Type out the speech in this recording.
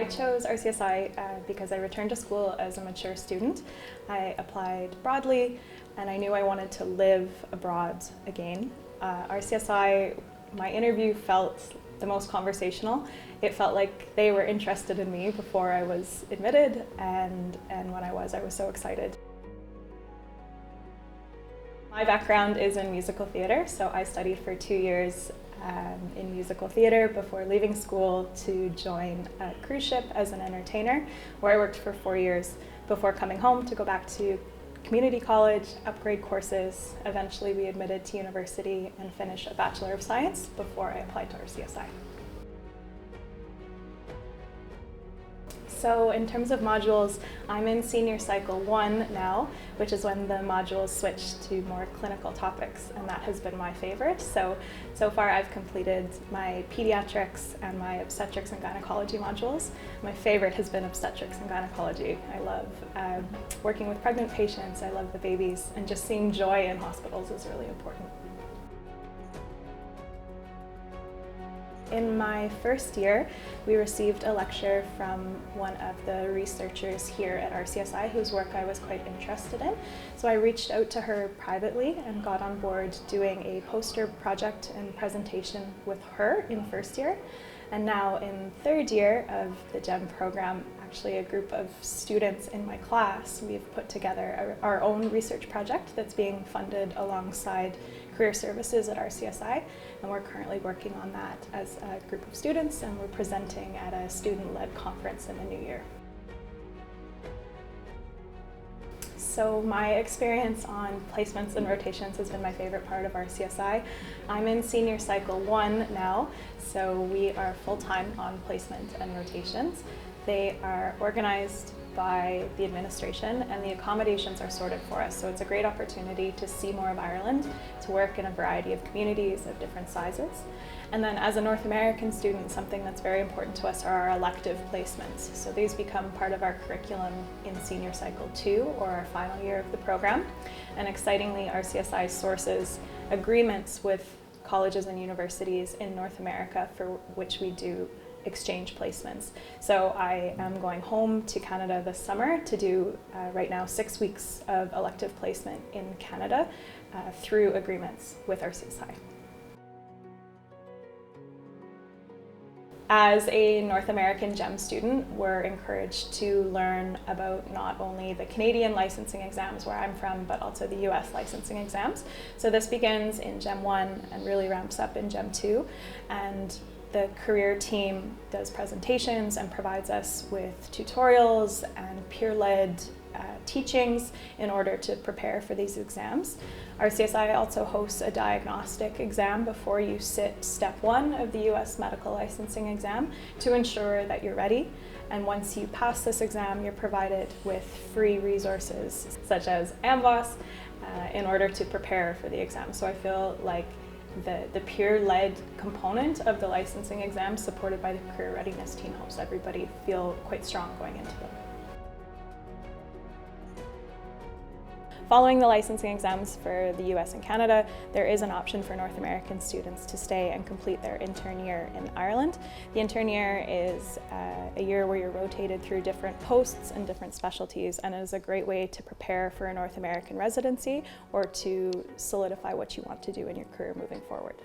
I chose RCSI because I returned to school as a mature student. I applied broadly and I knew I wanted to live abroad again. RCSI, my interview felt the most conversational. It felt like they were interested in me before I was admitted, and when I was so excited. My background is in musical theatre, so I studied for 2 years in musical theatre before leaving school to join a cruise ship as an entertainer, where I worked for 4 years before coming home to go back to community college, upgrade courses, eventually be admitted to university and finish a Bachelor of Science before I applied to RCSI. So in terms of modules, I'm in senior cycle 1 now, which is when the modules switch to more clinical topics, and that has been my favorite. So far I've completed my pediatrics and my obstetrics and gynecology modules. My favorite has been obstetrics and gynecology. I love working with pregnant patients, I love the babies, and just seeing joy in hospitals is really important. In my first year, we received a lecture from one of the researchers here at RCSI whose work I was quite interested in. So I reached out to her privately and got on board doing a poster project and presentation with her in first year. And now in third year of the GEM program, actually a group of students in my class, we've put together our own research project that's being funded alongside career services at RCSI, and we're currently working on that as a group of students, and we're presenting at a student-led conference in the new year. So my experience on placements and rotations has been my favorite part of RCSI. I'm in senior cycle 1 now, so we are full-time on placement and rotations. They are organized by the administration and the accommodations are sorted for us. So it's a great opportunity to see more of Ireland, to work in a variety of communities of different sizes. And then as a North American student, something that's very important to us are our elective placements. So these become part of our curriculum in senior cycle 2 or our final year of the program. And excitingly, RCSI sources agreements with colleges and universities in North America for which we do exchange placements. So I am going home to Canada this summer to do right now 6 weeks of elective placement in Canada through agreements with RCSI. As a North American GEM student, we're encouraged to learn about not only the Canadian licensing exams where I'm from, but also the US licensing exams. So this begins in GEM 1 and really ramps up in GEM 2. And the career team does presentations and provides us with tutorials and peer-led teachings in order to prepare for these exams. RCSI also hosts a diagnostic exam before you sit step 1 of the US medical licensing exam to ensure that you're ready. And once you pass this exam, you're provided with free resources such as AMVOS in order to prepare for the exam. So I feel like the peer-led component of the licensing exam supported by the career readiness team helps everybody feel quite strong going into them. Following the licensing exams for the US and Canada, there is an option for North American students to stay and complete their intern year in Ireland. The intern year is a year where you're rotated through different posts and different specialties, and is a great way to prepare for a North American residency or to solidify what you want to do in your career moving forward.